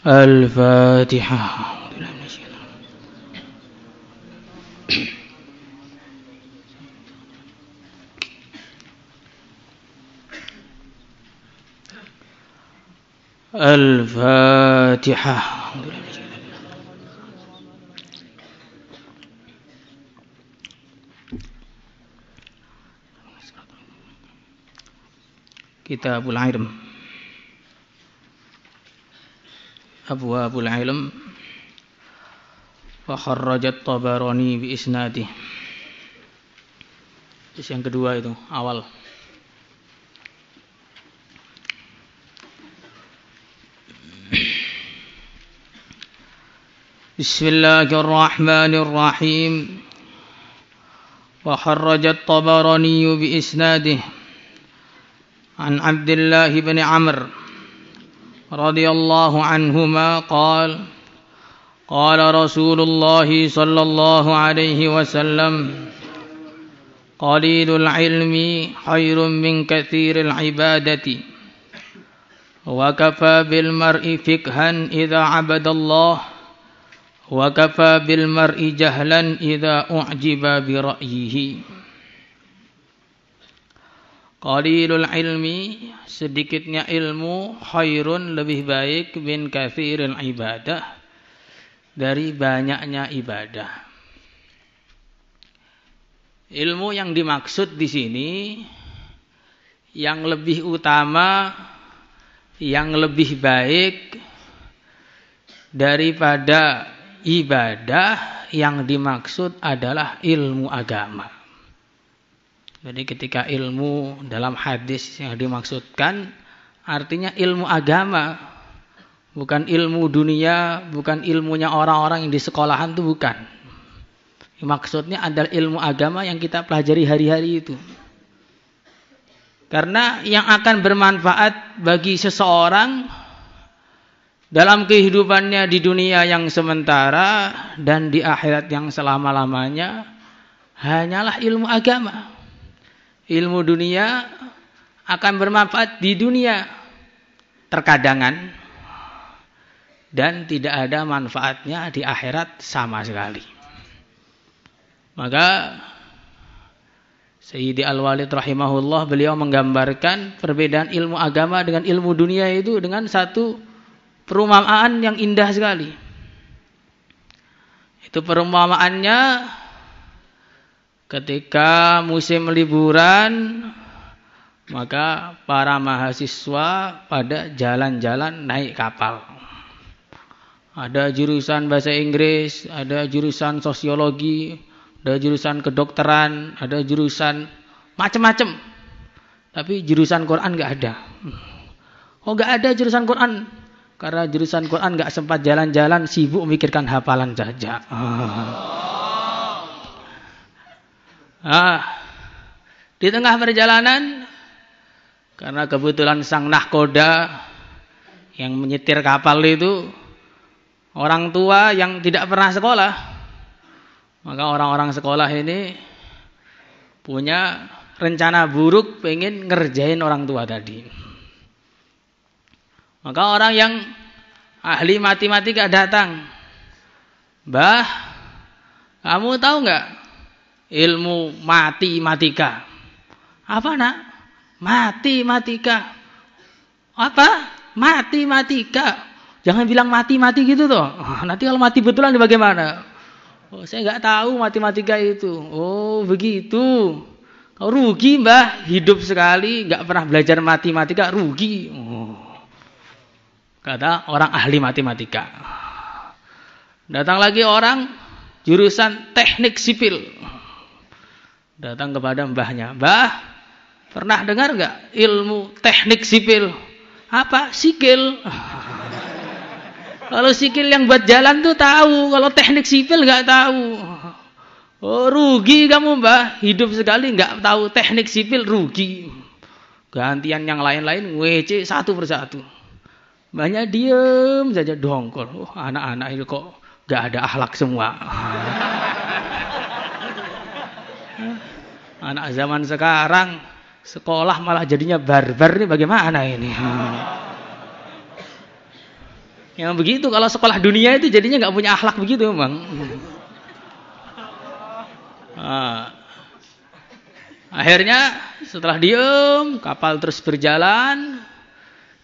Al-Fatihah. Al-Fatihah. Kitabul Ilm. Abwabul Ilm. Wa kharrajat Tabarani bi isnadih. Terus yang kedua itu awal. Bismillahirrahmanirrahim. Wa kharrajat Tabarani bi isnadih an Abdullah bin Amr radhiyallahu anhuma qala qala Rasulullah sallallahu alaihi wasallam qalilul ilmi khairun min katsiril ibadati wa kafa bil mar'i fikhan idza abadallah wa kafa bil mar'i jahlan idza u'jiba bi ra'yihi. Qalilul ilmi, sedikitnya ilmu, khairun, lebih baik, min katsiril ibadah, dari banyaknya ibadah. Ilmu yang dimaksud di sini yang lebih utama, yang lebih baik daripada ibadah, yang dimaksud adalah ilmu agama. Jadi ketika ilmu dalam hadis yang dimaksudkan artinya ilmu agama, bukan ilmu dunia, bukan ilmunya orang-orang yang di sekolahan, itu bukan. Maksudnya adalah ilmu agama yang kita pelajari hari-hari itu. Karena yang akan bermanfaat bagi seseorang dalam kehidupannya di dunia yang sementara dan di akhirat yang selama-lamanya hanyalah ilmu agama. Ilmu dunia akan bermanfaat di dunia terkadangan dan tidak ada manfaatnya di akhirat sama sekali. Maka Sayyidi Al-Walid rahimahullah, beliau menggambarkan perbedaan ilmu agama dengan ilmu dunia itu dengan satu perumpamaan yang indah sekali. Itu perumpamaannya ketika musim liburan, maka para mahasiswa pada jalan-jalan naik kapal. Ada jurusan bahasa Inggris, ada jurusan sosiologi, ada jurusan kedokteran, ada jurusan macam-macam. Tapi jurusan Quran nggak ada. Oh, nggak ada jurusan Quran. Karena jurusan Quran nggak sempat jalan-jalan, sibuk memikirkan hafalan saja. Di tengah perjalanan, karena kebetulan sang nahkoda yang menyetir kapal itu orang tua yang tidak pernah sekolah, maka orang-orang sekolah ini punya rencana buruk, pengen ngerjain orang tua tadi. Maka orang yang ahli matematika datang, "Mbah, kamu tahu nggak ilmu matematika?" "Apa, Nak?" "Matematika." "Apa? Matematika." Jangan bilang mati-mati gitu toh. Nanti kalau mati betulan bagaimana? "Oh, saya nggak tahu matematika itu." "Oh, begitu. Kau rugi, Mbah. Hidup sekali nggak pernah belajar matematika, rugi." Kata orang ahli matematika. Datang lagi orang jurusan teknik sipil. Datang kepada mbahnya. "Mbah, pernah dengar nggak ilmu teknik sipil?" "Apa? Sikil." Kalau sikil yang buat jalan tuh tahu, kalau teknik sipil nggak tahu. "Oh, rugi kamu, Mbah. Hidup sekali nggak tahu teknik sipil, rugi." Gantian yang lain-lain WC satu persatu. Mbahnya diem saja dongkol. Oh, anak-anak ini kok nggak ada akhlak semua. Anak zaman sekarang sekolah malah jadinya barbar, ini bagaimana ini? Yang begitu kalau sekolah dunia itu jadinya nggak punya akhlak begitu, Bang. Akhirnya setelah diem, kapal terus berjalan.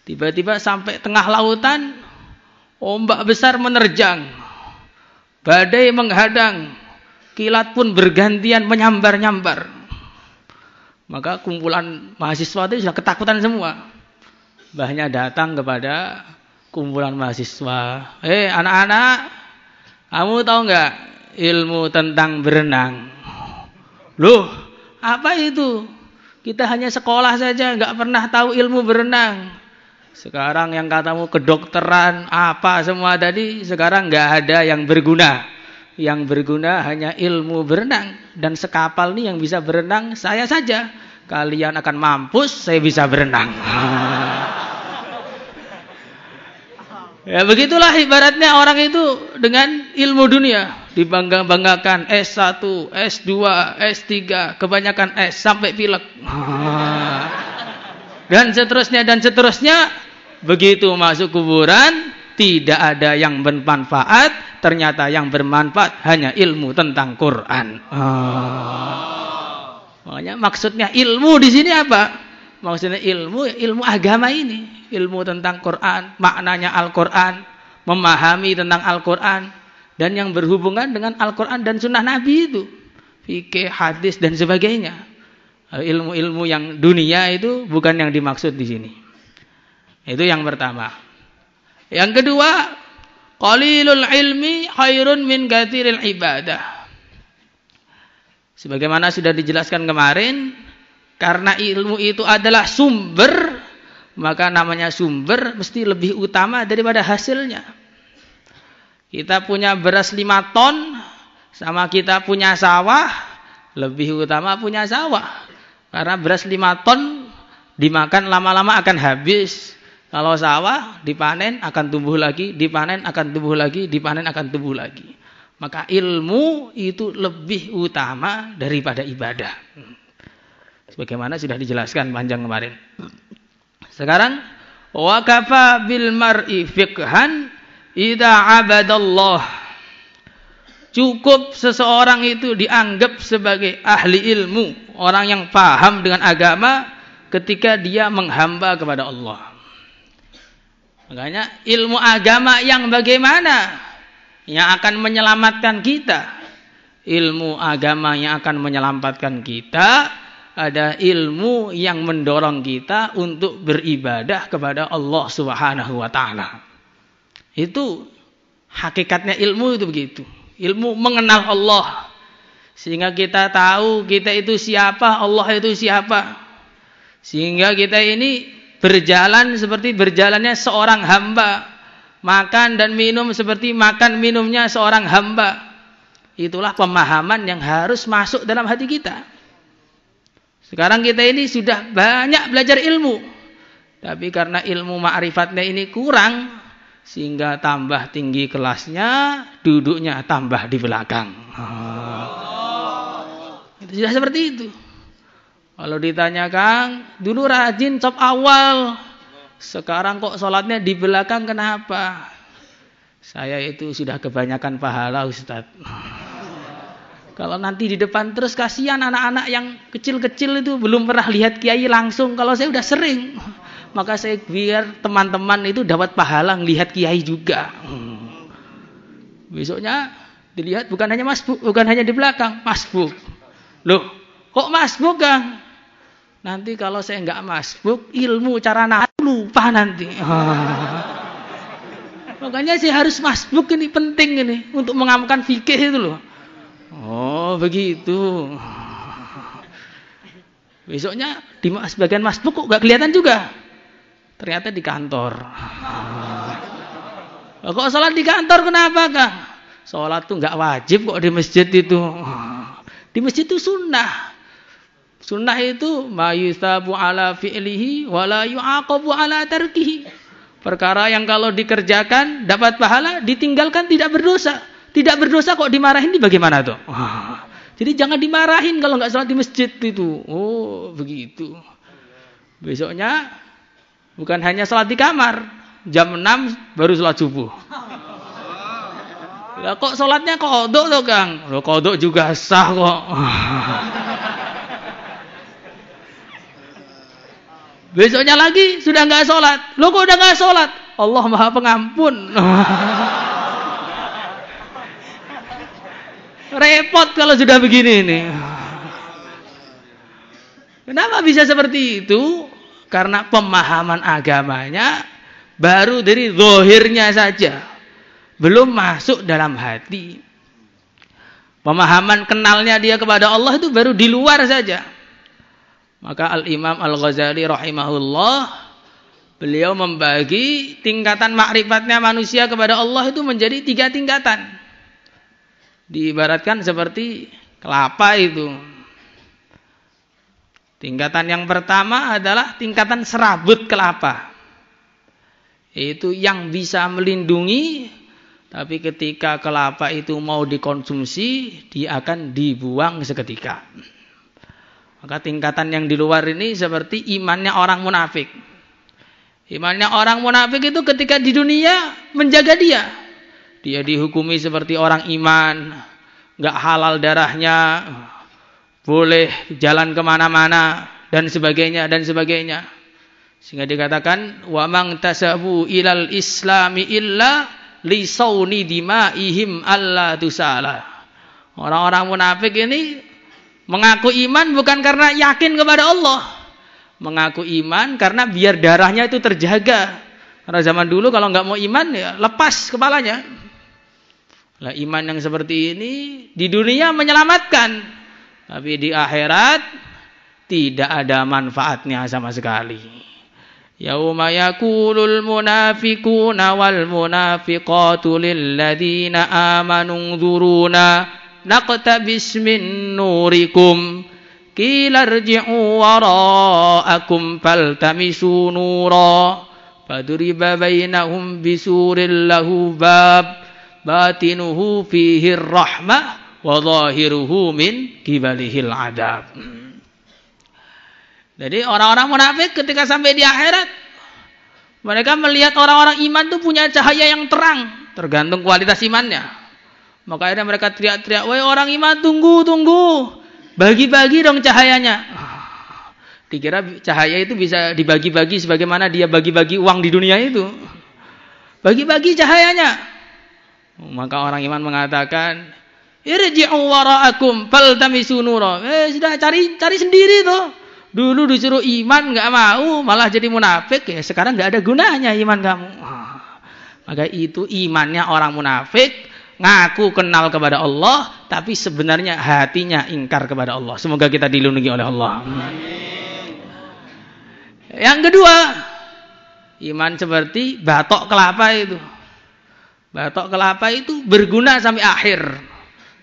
Tiba-tiba sampai tengah lautan, ombak besar menerjang. Badai menghadang. Kilat pun bergantian menyambar-nyambar. Maka kumpulan mahasiswa itu sudah ketakutan semua. Mbahnya datang kepada kumpulan mahasiswa. Anak-anak, kamu tahu nggak ilmu tentang berenang? Loh, apa itu? Kita hanya sekolah saja, nggak pernah tahu ilmu berenang. Sekarang yang katamu kedokteran, apa semua tadi, sekarang nggak ada yang berguna. Yang berguna hanya ilmu berenang. Dan sekapal nih yang bisa berenang, saya saja. Kalian akan mampus, saya bisa berenang. Ya begitulah ibaratnya orang itu dengan ilmu dunia. Dibangga-banggakan S1, S2, S3, kebanyakan S sampai pilek. Dan seterusnya dan seterusnya. Begitu masuk kuburan, tidak ada yang bermanfaat. Ternyata yang bermanfaat hanya ilmu tentang Quran. Makanya maksudnya ilmu di sini apa? Maksudnya ilmu agama ini. Ilmu tentang Quran, maknanya Al-Quran, memahami tentang Al-Quran, dan yang berhubungan dengan Al-Quran dan sunnah Nabi itu. Fikih, hadis, dan sebagainya. Ilmu-ilmu yang dunia itu bukan yang dimaksud di sini. Itu yang pertama. Yang kedua, qalilul ilmi khairun min katsiril ibadah. Sebagaimana sudah dijelaskan kemarin, karena ilmu itu adalah sumber, maka namanya sumber mesti lebih utama daripada hasilnya. Kita punya beras 5 ton, sama kita punya sawah, lebih utama punya sawah. Karena beras 5 ton dimakan lama-lama akan habis. Kalau sawah dipanen akan tumbuh lagi, dipanen akan tumbuh lagi, dipanen akan tumbuh lagi. Maka ilmu itu lebih utama daripada ibadah. Sebagaimana sudah dijelaskan panjang kemarin. Sekarang wa kafa bil mar'i fiqhan idza abadallah. Cukup seseorang itu dianggap sebagai ahli ilmu, orang yang paham dengan agama ketika dia menghamba kepada Allah. Makanya ilmu agama yang bagaimana yang akan menyelamatkan kita. Ilmu agama yang akan menyelamatkan kita ada ilmu yang mendorong kita untuk beribadah kepada Allah Subhanahu wa taala. Itu hakikatnya ilmu itu begitu. Ilmu mengenal Allah. Sehingga kita tahu kita itu siapa, Allah itu siapa. Sehingga kita ini berjalan seperti berjalannya seorang hamba. Makan dan minum seperti makan minumnya seorang hamba. Itulah pemahaman yang harus masuk dalam hati kita. Sekarang kita ini sudah banyak belajar ilmu. Tapi karena ilmu ma'rifatnya ini kurang, sehingga tambah tinggi kelasnya, duduknya tambah di belakang. Itu sudah seperti itu. Kalau ditanya Kang, dulu rajin cop awal, sekarang kok sholatnya di belakang kenapa? Saya itu sudah kebanyakan pahala Ustaz. Kalau nanti di depan terus kasihan anak-anak yang kecil-kecil itu belum pernah lihat kiai langsung. Kalau saya udah sering, maka saya biar teman-teman itu dapat pahala lihat kiai juga. Besoknya dilihat bukan hanya masbuk, bukan hanya di belakang, masbuk. Loh, kok masbuk Kang? Nanti kalau saya nggak masbuk, ilmu cara nahan lupa nanti. Makanya saya harus masbuk, ini penting ini untuk mengamalkan fikih itu loh. Oh begitu. Besoknya di sebagian masbuk kok gak kelihatan juga. Ternyata di kantor. Kok sholat di kantor kenapa Kang? Sholat tuh gak wajib kok di masjid itu. Di masjid itu sunnah. Sunnah itu ma yusabu ala fi'lihi wa la yu'aqabu ala tarkihi. Perkara yang kalau dikerjakan dapat pahala, ditinggalkan tidak berdosa. Tidak berdosa kok dimarahin, ini bagaimana tuh? Jadi jangan dimarahin kalau nggak sholat di masjid itu. Oh begitu. Besoknya bukan hanya sholat di kamar, jam 6 baru sholat subuh. Lah kok sholatnya qodho tuh Kang? Loh qodho juga sah kok. Besoknya lagi sudah nggak sholat. Loh kok udah nggak sholat? Allah Maha Pengampun. Repot kalau sudah begini nih. Kenapa bisa seperti itu? Karena pemahaman agamanya baru dari zahirnya saja, belum masuk dalam hati. Pemahaman kenalnya dia kepada Allah itu baru di luar saja. Maka Al-Imam Al-Ghazali rahimahullah, beliau membagi tingkatan makrifatnya manusia kepada Allah itu menjadi 3 tingkatan. Diibaratkan seperti kelapa itu. Tingkatan yang pertama adalah tingkatan serabut kelapa. Itu yang bisa melindungi, tapi ketika kelapa itu mau dikonsumsi, dia akan dibuang seketika. Maka tingkatan yang di luar ini seperti imannya orang munafik. Imannya orang munafik itu ketika di dunia menjaga dia. Dia dihukumi seperti orang iman, nggak halal darahnya, boleh jalan kemana-mana dan sebagainya dan sebagainya. Sehingga dikatakan wa mang tasabu ilal islami illa li sauni dimaihim alla tusala. Orang-orang munafik ini mengaku iman bukan karena yakin kepada Allah, mengaku iman karena biar darahnya itu terjaga. Karena zaman dulu kalau nggak mau iman ya lepas kepalanya. Lah iman yang seperti ini di dunia menyelamatkan, tapi di akhirat tidak ada manfaatnya sama sekali. Yauma yaqulul munafiquna wal munafiqatu lil ladzina amanu nzuruna naqtabis min nurikum qila irji'u wara'akum faltamisu nura faduriba bainahum bisurin lahu bab batinuhu fihi rahmah wa zahiruhu min qibalihil adab. Jadi orang-orang munafik ketika sampai di akhirat, mereka melihat orang-orang iman itu punya cahaya yang terang, tergantung kualitas imannya. Maka akhirnya mereka teriak-teriak, "Woi orang iman, tunggu, bagi-bagi dong cahayanya." Dikira cahaya itu bisa dibagi-bagi sebagaimana dia bagi-bagi uang di dunia itu. Bagi-bagi cahayanya. Maka orang iman mengatakan, "Irji'u wara'akum faltamisu nura." Sudah cari sendiri tuh. Dulu disuruh iman nggak mau, malah jadi munafik. Ya sekarang nggak ada gunanya iman kamu. Maka itu imannya orang munafik, ngaku kenal kepada Allah, tapi sebenarnya hatinya ingkar kepada Allah. Semoga kita dilindungi oleh Allah. Yang kedua, iman seperti batok kelapa itu. Batok kelapa itu berguna sampai akhir.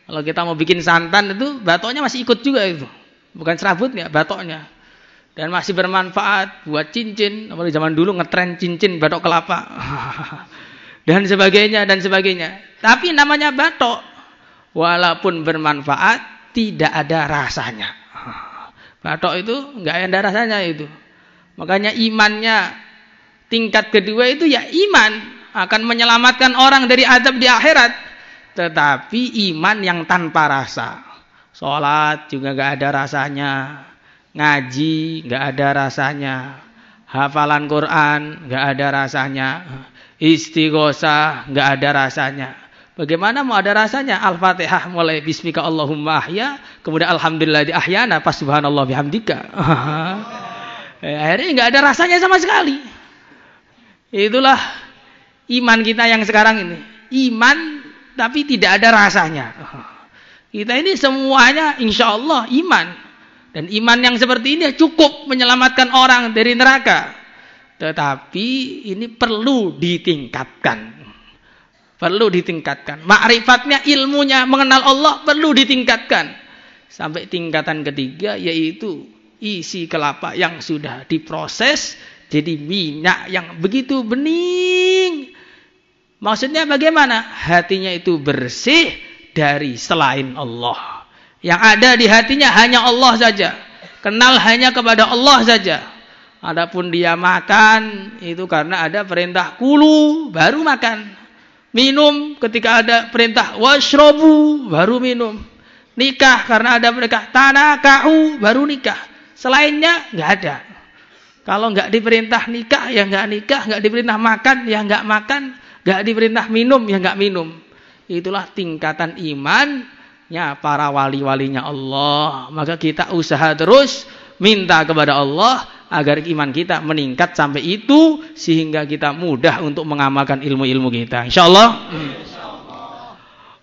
Kalau kita mau bikin santan itu, batoknya masih ikut juga itu. Bukan serabutnya, batoknya. Dan masih bermanfaat buat cincin. Apalagi zaman dulu ngetren cincin batok kelapa. Dan sebagainya, dan sebagainya. Tapi namanya batok, walaupun bermanfaat, tidak ada rasanya. Batok itu nggak ada rasanya itu. Makanya imannya tingkat kedua itu ya iman akan menyelamatkan orang dari azab di akhirat. Tetapi iman yang tanpa rasa. Sholat juga nggak ada rasanya. Ngaji nggak ada rasanya. Hafalan Quran nggak ada rasanya. Istighosah nggak ada rasanya. Bagaimana mau ada rasanya? Al-Fatihah mulai bismika Allahumma ahya, kemudian alhamdulillah di ahyana, pas subhanallah bihamdika. Akhirnya nggak ada rasanya sama sekali. Itulah iman kita yang sekarang ini. Iman tapi tidak ada rasanya. Kita ini semuanya insya Allah iman. Dan iman yang seperti ini cukup menyelamatkan orang dari neraka. Tetapi ini perlu ditingkatkan. Perlu ditingkatkan. Ma'rifatnya, ilmunya, mengenal Allah perlu ditingkatkan. Sampai tingkatan ketiga yaitu isi kelapa yang sudah diproses jadi minyak yang begitu bening. Maksudnya bagaimana? Hatinya itu bersih dari selain Allah. Yang ada di hatinya hanya Allah saja. Kenal hanya kepada Allah saja. Adapun dia makan itu karena ada perintah kulu baru makan. Minum ketika ada perintah washrobu baru minum. Nikah karena ada perintah tanakahu baru nikah. Selainnya nggak ada. Kalau nggak diperintah nikah ya nggak nikah, nggak diperintah makan ya nggak makan, nggak diperintah minum ya nggak minum. Itulah tingkatan imannya para wali-walinya Allah. Maka kita usaha terus minta kepada Allah agar iman kita meningkat sampai itu sehingga kita mudah untuk mengamalkan ilmu-ilmu kita. Insyaallah.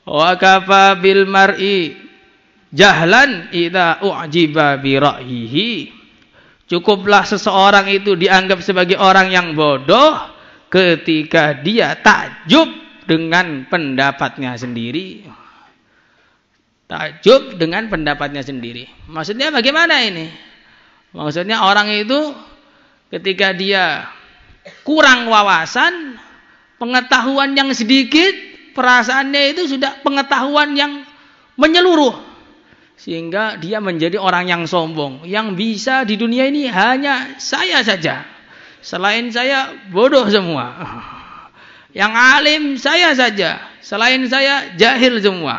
Wa kafa bil mar'i jahlan idza u'jiba bi ra'yihi. Cukuplah seseorang itu dianggap sebagai orang yang bodoh ketika dia takjub dengan pendapatnya sendiri. Takjub dengan pendapatnya sendiri. Maksudnya bagaimana ini? Maksudnya orang itu ketika dia kurang wawasan, pengetahuan yang sedikit, perasaannya itu sudah pengetahuan yang menyeluruh. Sehingga dia menjadi orang yang sombong. Yang bisa di dunia ini hanya saya saja. Selain saya bodoh semua. Yang alim saya saja. Selain saya jahil semua.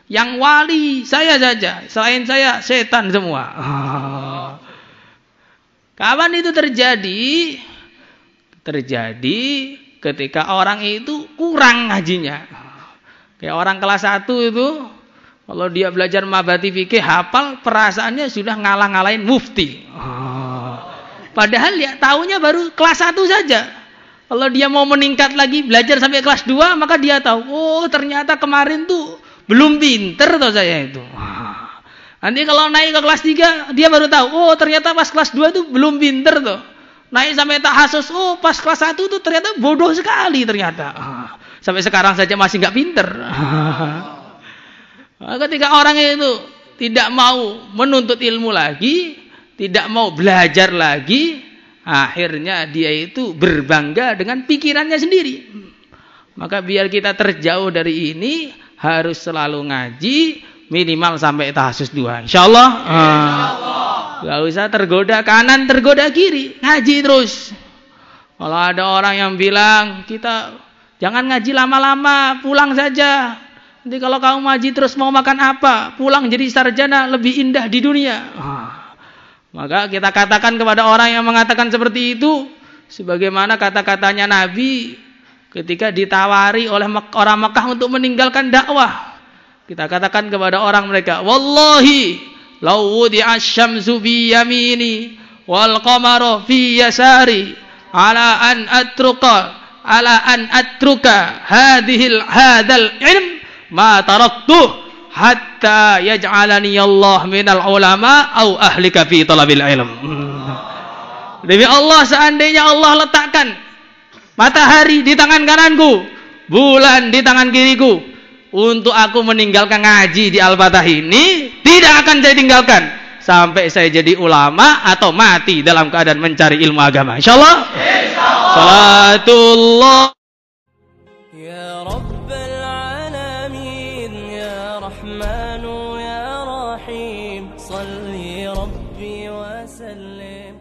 Yang wali saya saja. Selain saya setan semua. Kapan itu terjadi? Terjadi ketika orang itu kurang ngajinya. Kayak orang kelas 1 itu, kalau dia belajar mabati fikih, hafal, perasaannya sudah ngalah-ngalahin mufti. Padahal ya tahunya baru kelas 1 saja. Kalau dia mau meningkat lagi, belajar sampai kelas 2, maka dia tahu, oh ternyata kemarin tuh belum pinter toh saya itu. Nanti kalau naik ke kelas 3, dia baru tahu, oh ternyata pas kelas 2 itu belum pinter toh. Naik sampai tahasus, oh pas kelas 1 itu ternyata bodoh sekali ternyata. Sampai sekarang saja masih nggak pinter. Ketika orang itu tidak mau menuntut ilmu lagi, tidak mau belajar lagi, akhirnya dia itu berbangga dengan pikirannya sendiri. Maka biar kita terjauh dari ini, harus selalu ngaji, minimal sampai tahasus 2. Insyaallah. Gak usah tergoda kanan, tergoda kiri. Ngaji terus. Kalau ada orang yang bilang, kita jangan ngaji lama-lama, pulang saja. Nanti kalau kamu ngaji terus mau makan apa? Pulang jadi sarjana lebih indah di dunia. Maka kita katakan kepada orang yang mengatakan seperti itu, sebagaimana kata-katanya Nabi ketika ditawari oleh orang Mekah untuk meninggalkan dakwah. Kita katakan kepada orang mereka, wallahi law wudi'a asy-syamsu bi yamini wal qamaru fi yasari ala an atruka hadzal ilm ma taraktuh hatta yaj'alani Allah minal ulama au ahlika fi talabil ilm. Demi Allah, seandainya Allah letakkan matahari di tangan kananku, bulan di tangan kiriku, untuk aku meninggalkan ngaji di Al-Fatah ini, tidak akan saya tinggalkan sampai saya jadi ulama atau mati dalam keadaan mencari ilmu agama. Insyaallah. Salatullah ya Rabbal alamin ya Rahmanu ya Rahim salli Rabbi wa sallim